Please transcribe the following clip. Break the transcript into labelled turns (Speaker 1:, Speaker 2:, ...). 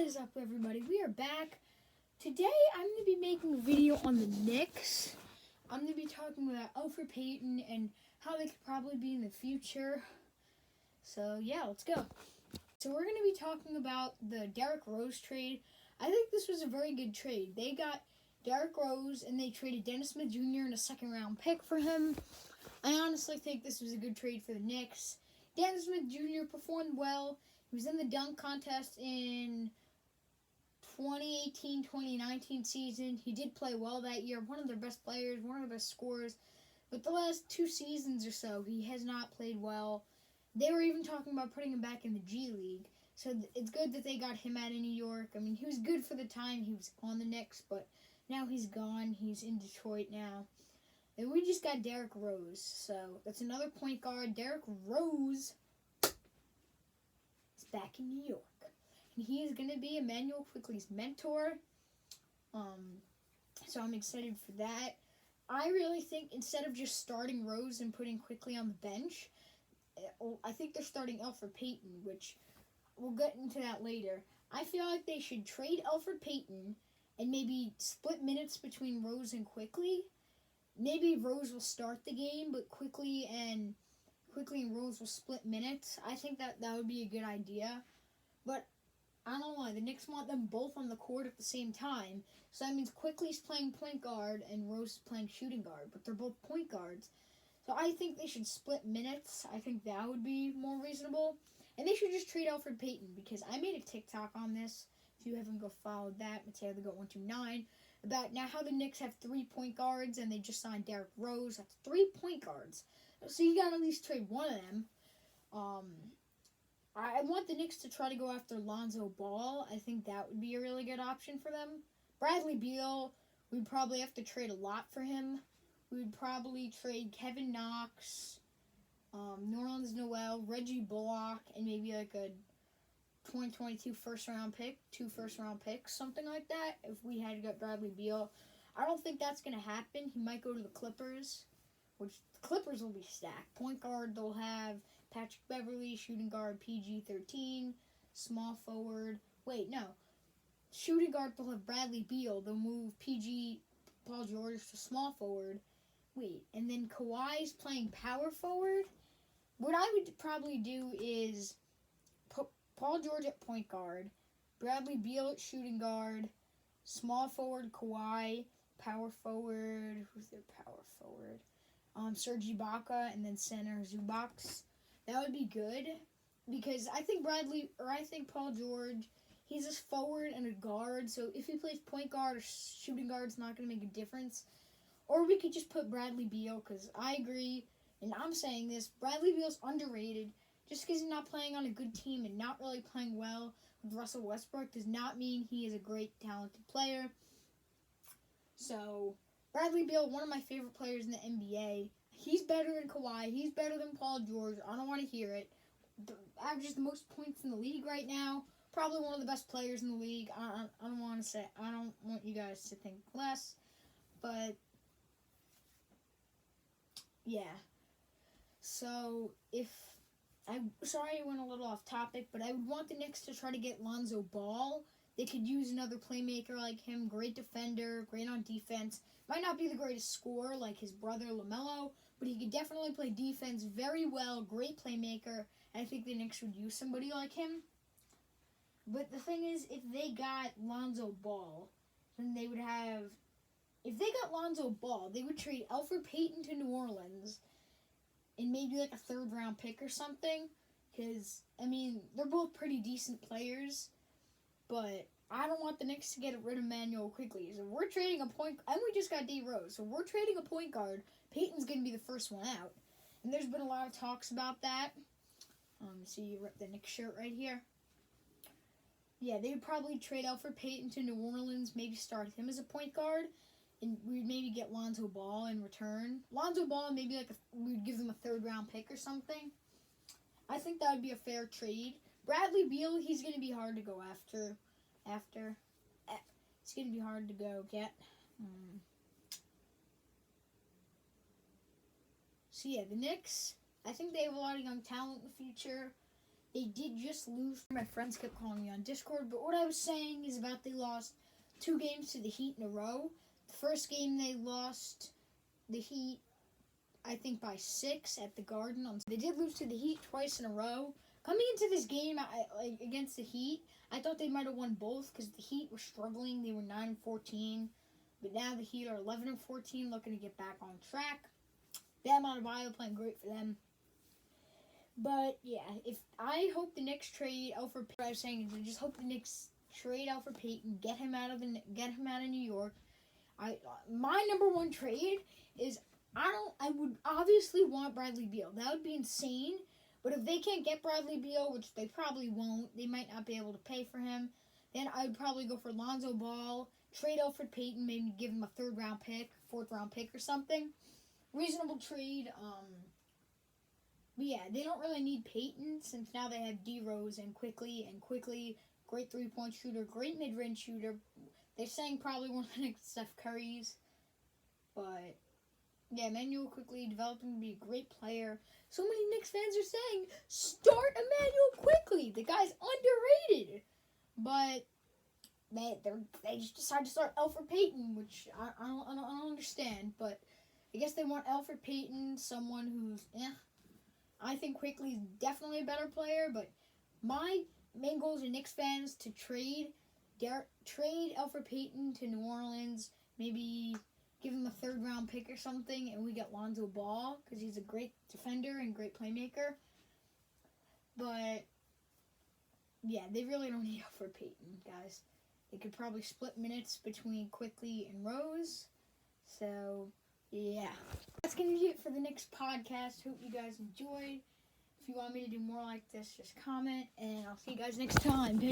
Speaker 1: What is up, everybody? We are back. Today, I'm going to be making a video on the Knicks. I'm going to be talking about Elfrid Payton and how they could probably be in the future. So, yeah, let's go. So, we're going to be talking about the Derrick Rose trade. I think this was a very good trade. They got Derrick Rose, and they traded Dennis Smith Jr. and a second-round pick for him. I honestly think this was a good trade for the Knicks. Dennis Smith Jr. performed well. He was in the dunk contest in 2018-2019 season. He did play well that year. One of their best players, one of their best scorers. But the last 2 seasons or so, he has not played well. They were even talking about putting him back in the G League. So it's good that they got him out of New York. I mean, he was good for the time he was on the Knicks, but now he's gone. He's in Detroit now. And we just got Derrick Rose. So that's another point guard. Derrick Rose is back in New York. And he is going to be Emmanuel Quickley's mentor. So I'm excited for that. I really think instead of just starting Rose and putting Quickley on the bench, I think they're starting Elfrid Payton, which we'll get into that later. I feel like they should trade Elfrid Payton and maybe split minutes between Rose and Quickley. Maybe Rose will start the game, but Quickley and Rose will split minutes. I think that would be a good idea. But I don't know why. The Knicks want them both on the court at the same time. So that means Quickley's playing point guard and Rose is playing shooting guard. But they're both point guards. So I think they should split minutes. I think that would be more reasonable. And they should just trade Elfrid Payton, because I made a TikTok on this. If you haven't followed that, Mateo the Goat 129, about now how the Knicks have 3 point guards and they just signed Derrick Rose. That's 3 point guards. So you got to at least trade one of them. I want the Knicks to try to go after Lonzo Ball. I think that would be a really good option for them. Bradley Beal, we'd probably have to trade a lot for him. We would probably trade Kevin Knox, Nerlens Noel, Reggie Bullock, and maybe like a 2022 first-round pick, 2 first-round picks, something like that, if we had to get Bradley Beal. I don't think that's going to happen. He might go to the Clippers, which the Clippers will be stacked. Point guard, they'll have Patrick Beverley, shooting guard, PG-13, small forward. Shooting guard, they'll have Bradley Beal. They'll move PG, Paul George, to small forward. And then Kawhi's playing power forward. What I would probably do is put Paul George at point guard, Bradley Beal at shooting guard, small forward Kawhi, power forward, who's their power forward? Serge Ibaka, and then center Zubac. That would be good, because I think Paul George, he's a forward and a guard, so if he plays point guard or shooting guard, it's not going to make a difference. Or we could just put Bradley Beal, because I agree, and I'm saying this, Bradley Beal's underrated. Just because he's not playing on a good team and not really playing well with Russell Westbrook does not mean he is a great, talented player. So, Bradley Beal, one of my favorite players in the NBA. He's better than Kawhi. He's better than Paul George. I don't want to hear it. Averages the most points in the league right now. Probably one of the best players in the league. I don't want you guys to think less. But, yeah. So, sorry I went a little off topic, but I would want the Knicks to try to get Lonzo Ball. They could use another playmaker like him, great defender, great on defense. Might not be the greatest scorer like his brother LaMelo, but he could definitely play defense very well, great playmaker, and I think the Knicks would use somebody like him. But the thing is, if they got Lonzo Ball, then they would trade Elfrid Payton to New Orleans, and maybe like a 3rd round pick or something. Because, I mean, they're both pretty decent players. But I don't want the Knicks to get rid of Emmanuel Quickley. So we're trading a point... And we just got D. Rose. So we're trading a point guard. Payton's going to be the first one out. And there's been a lot of talks about that. See, you rip the Knicks shirt right here. Yeah, they would probably trade Elfrid Payton to New Orleans. Maybe start him as a point guard. And we'd maybe get Lonzo Ball in return. Lonzo Ball, maybe we'd give them a 3rd round pick or something. I think that would be a fair trade. Bradley Beal, he's going to be hard to go after. It's going to be hard to go get. So yeah, the Knicks, I think they have a lot of young talent in the future. They did just lose. My friends kept calling me on Discord, but what I was saying is about they lost 2 games to the Heat in a row. The first game they lost the Heat, I think, by 6 at the Garden. They did lose to the Heat twice in a row. Coming into this game against the Heat, I thought they might have won both because the Heat were struggling. They were 9-14, but now the Heat are 11-14, looking to get back on track. Bam Adebayo playing great for them. But yeah, I hope the Knicks trade Elfrid Payton. What I was saying is I just hope the Knicks trade Elfrid Payton, get him out of New York. My number one trade is I would obviously want Bradley Beal. That would be insane. But if they can't get Bradley Beal, which they probably won't, they might not be able to pay for him, then I would probably go for Lonzo Ball, trade Elfrid Payton, maybe give him a 3rd-round pick, 4th-round pick or something. Reasonable trade. But yeah, they don't really need Payton since now they have D Rose and Quickly, great 3-point shooter, great mid-range shooter. They're saying probably one of the next Steph Curry's. But yeah, Emmanuel Quickly developing to be a great player. So many Knicks fans are saying, start Emmanuel Quickly. The guy's underrated. But they just decided to start Elfrid Payton, which I don't understand. But I guess they want Elfrid Payton, someone who's, I think Quickly's definitely a better player. But my main goal as a Knicks fans to trade Elfrid Payton to New Orleans, maybe give him a 3rd-round pick or something, and we get Lonzo Ball because he's a great defender and great playmaker. But yeah, they really don't need Elfrid Payton, guys. They could probably split minutes between Quickly and Rose. So yeah, that's gonna be it for the Knicks podcast. Hope you guys enjoyed. If you want me to do more like this, just comment, and I'll see you guys next time. Peace.